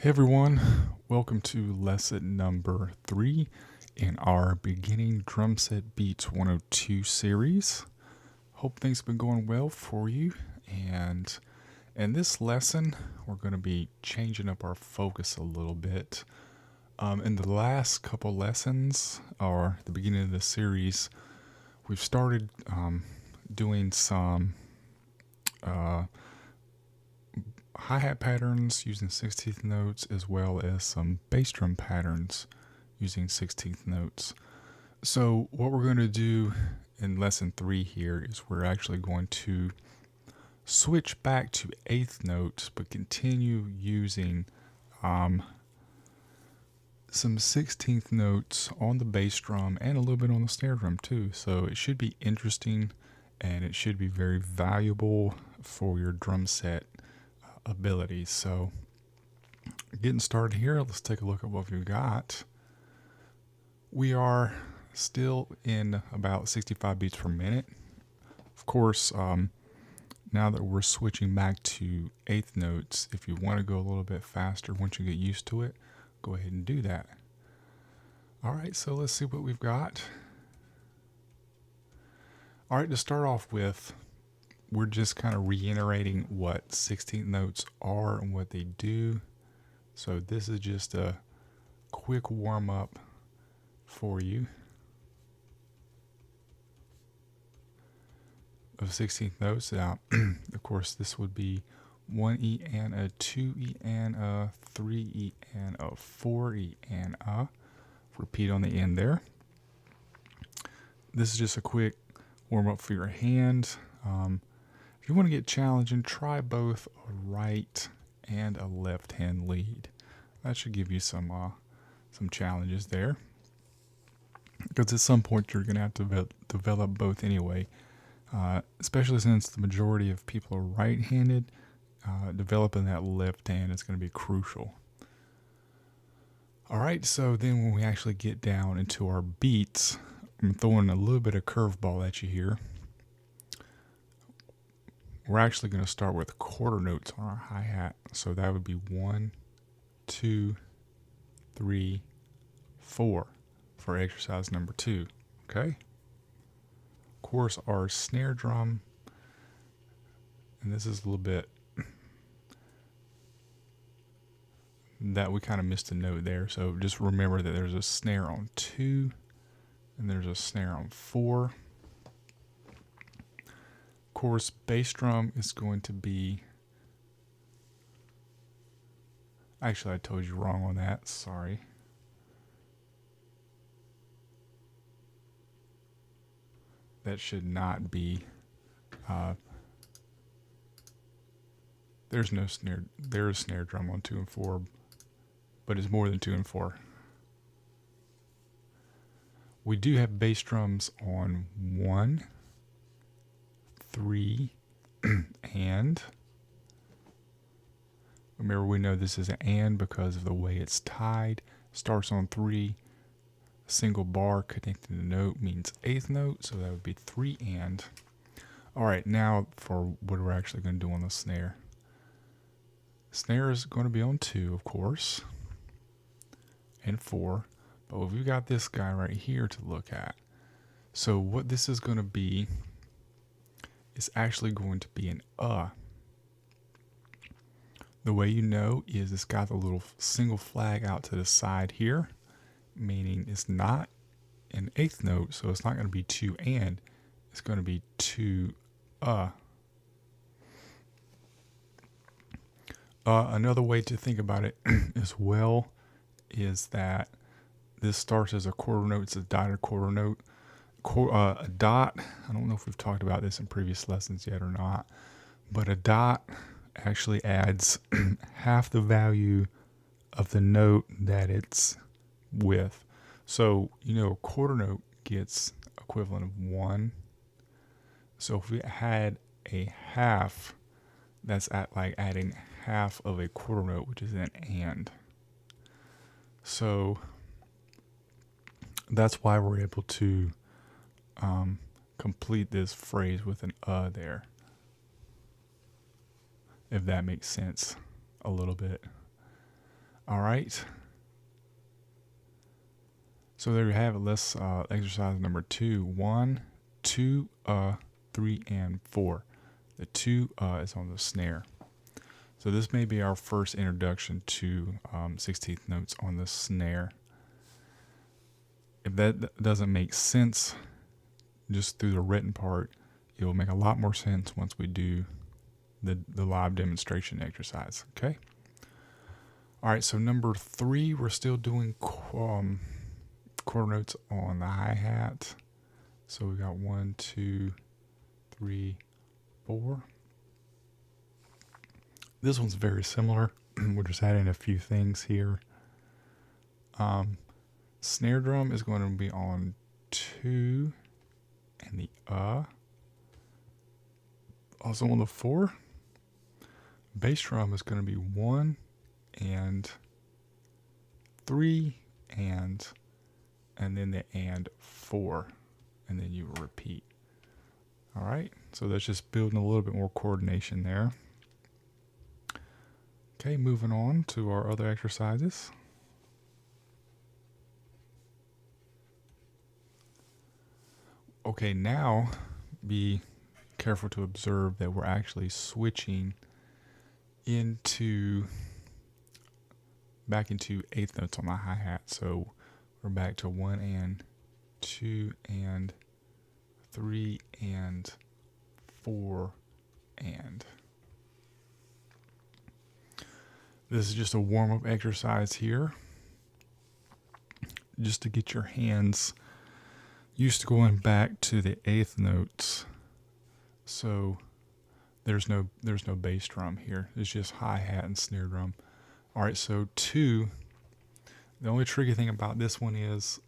Hey everyone, welcome to lesson number 3 in our Beginning Drum Set Beats 102 series. Hope things have been going well for you, and in this lesson we're going to be changing up our focus a little bit. In the last couple lessons, or the beginning of the series, we've started doing some hi-hat patterns using 16th notes, as well as some bass drum patterns using 16th notes. So what we're going to do in lesson 3 here is we're actually going to switch back to 8th notes, but continue using some 16th notes on the bass drum and a little bit on the snare drum too. So it should be interesting, and it should be very valuable for your drum set abilities. So getting started here, let's take a look at what we've got. We are still in about 65 beats per minute. Of course, now that we're switching back to 8th notes, if you want to go a little bit faster once you get used to it, go ahead and do that. Alright, so let's see what we've got. Alright, to start off with, we're just kind of reiterating what 16th notes are and what they do. So this is just a quick warm-up for you of 16th notes. Now, of course, this would be 1E and a 2E and a 3E and a 4E and a. Repeat on the end there. This is just a quick warm-up for your hand. If you want to get challenging, try both a right and a left hand lead. That should give you some challenges there, because at some point you're going to have to develop both anyway, especially since the majority of people are right-handed. Developing that left hand is going to be crucial. Alright, so then when we actually get down into our beats, I'm throwing a little bit of curveball at you here. We're actually going to start with quarter notes on our hi-hat. So that would be 1, 2, 3, 4 for exercise number 2. Okay? Of course, our snare drum, and this is a little bit that we kind of missed a note there. So just remember that there's a snare on 2 and there's a snare on 4. Of course, bass drum is going to be, actually I told you wrong on that, sorry. That should not be, there's no snare, there is snare drum on 2 and 4, but it's more than 2 and 4. We do have bass drums on 1, 3, and remember, we know this is an and because of the way it's tied. Starts on 3, single bar connecting the note means 8th note, so that would be 3 and. Alright, now for what we're actually going to do on the snare. Snare is going to be on 2, of course, and 4, but we've got this guy right here to look at. So what this is going to be is actually going to be an The way you know is it's got the little single flag out to the side here, meaning it's not an 8th note, so it's not going to be 2 and, it's going to be 2 Another way to think about it as well is that this starts as a quarter note. It's a dotted quarter note. A dot, I don't know if we've talked about this in previous lessons yet or not, but a dot actually adds half the value of the note that it's with. So, a quarter note gets equivalent of 1. So if we had a half, that's like adding half of a quarter note, which is an and. So that's why we're able to complete this phrase with an there, if that makes sense a little bit. All right. So there you have it. Let's exercise number 2. 1, 2, 3, and 4. The 2 is on the snare. So this may be our first introduction to 16th notes on the snare. If that doesn't make sense just through the written part, it will make a lot more sense once we do the live demonstration exercise. Okay. All right. So number 3, we're still doing quarter notes on the hi-hat. So we got 1, 2, 3, 4. This one's very similar. We're just adding a few things here. Snare drum is going to be on 2 and the also on the 4. Bass drum is going to be 1 and 3 and then the and 4, and then you will repeat. All right, so that's just building a little bit more coordination there. Okay, moving on to our other exercises. Okay, now be careful to observe that we're actually switching back into eighth notes on the hi-hat. So we're back to 1 and 2 and 3 and 4 and. This is just a warm-up exercise here, just to get your hands used to going back to the eighth notes. So there's no bass drum here. It's just hi-hat and snare drum. All right, so 2. The only tricky thing about this one is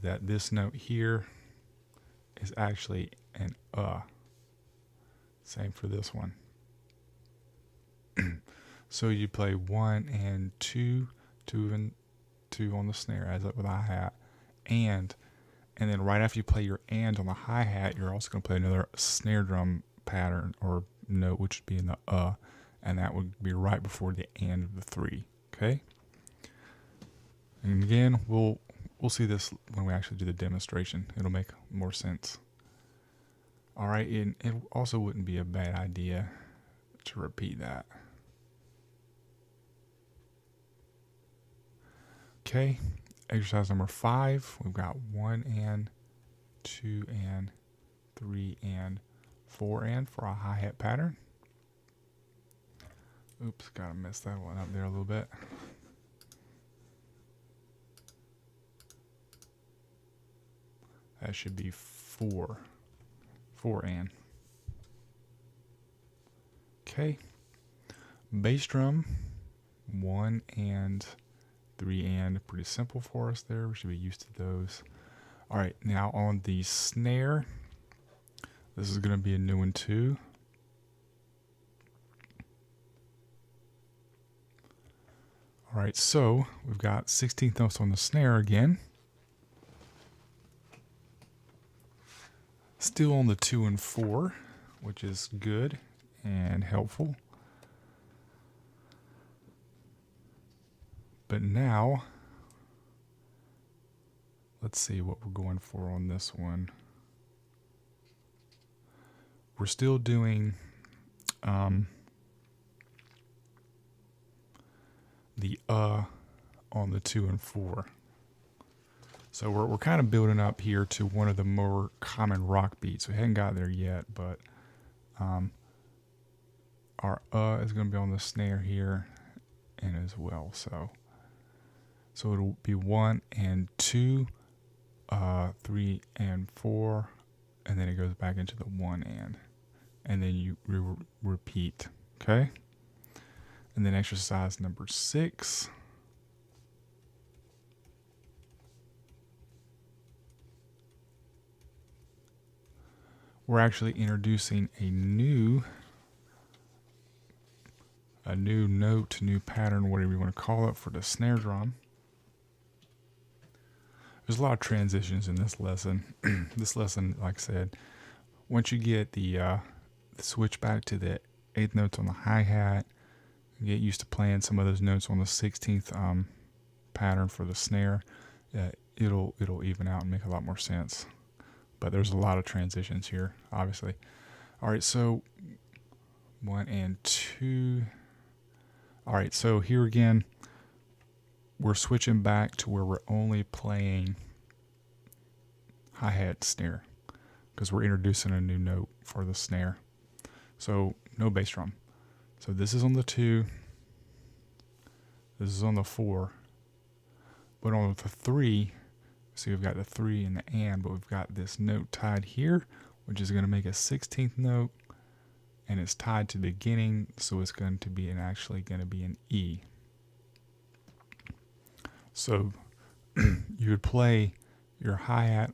that this note here is actually an Same for this one. So you play 1 and 2, 2 and 2 on the snare, as up with the hi-hat, and then right after you play your and on the hi-hat, you're also going to play another snare drum pattern or note, which would be in the and that would be right before the and of the 3. Okay. And again, we'll see this when we actually do the demonstration. It'll make more sense. All right, and it also wouldn't be a bad idea to repeat that. Okay, exercise number 5. We've got 1 and 2 and 3 and 4 and for our hi-hat pattern. Oops, gotta mess that one up there a little bit. That should be 4 and. Okay, bass drum, 1 and 3 and, pretty simple for us there. We should be used to those. All right, now on the snare, this is going to be a new one too. All right, so we've got 16th notes on the snare again. Still on the 2 and 4, which is good and helpful. But now, let's see what we're going for on this one. We're still doing the on the 2 and 4. So we're kind of building up here to one of the more common rock beats. We haven't got there yet, but our is going to be on the snare here and as well. So it'll be 1 and 2, 3 and 4, and then it goes back into the 1 and then you repeat. Okay, and then exercise number 6. We're actually introducing a new note, new pattern, whatever you want to call it, for the snare drum. There's a lot of transitions in this lesson. This lesson, like I said, once you get the switch back to the 8th notes on the hi-hat, get used to playing some of those notes on the 16th pattern for the snare, it'll even out and make a lot more sense. But there's a lot of transitions here, obviously. All right, so 1 and 2. All right, so here again, we're switching back to where we're only playing hi-hat snare because we're introducing a new note for the snare. So no bass drum. So this is on the 2. This is on the 4. But on the 3, see we've got the 3 and the and, but we've got this note tied here, which is going to make a 16th note, and it's tied to the beginning, so it's going to be actually going to be an E. So you would play your hi-hat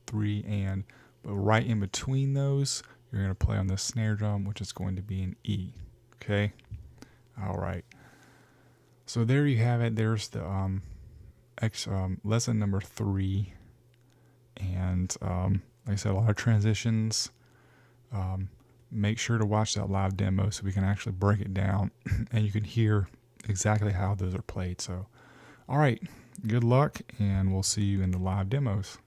3 and, but right in between those, you're going to play on the snare drum, which is going to be an E. Okay? All right. So there you have it. There's the lesson number 3. And like I said, a lot of transitions. Make sure to watch that live demo so we can actually break it down and you can hear exactly how those are played. So, all right, good luck, and we'll see you in the live demos.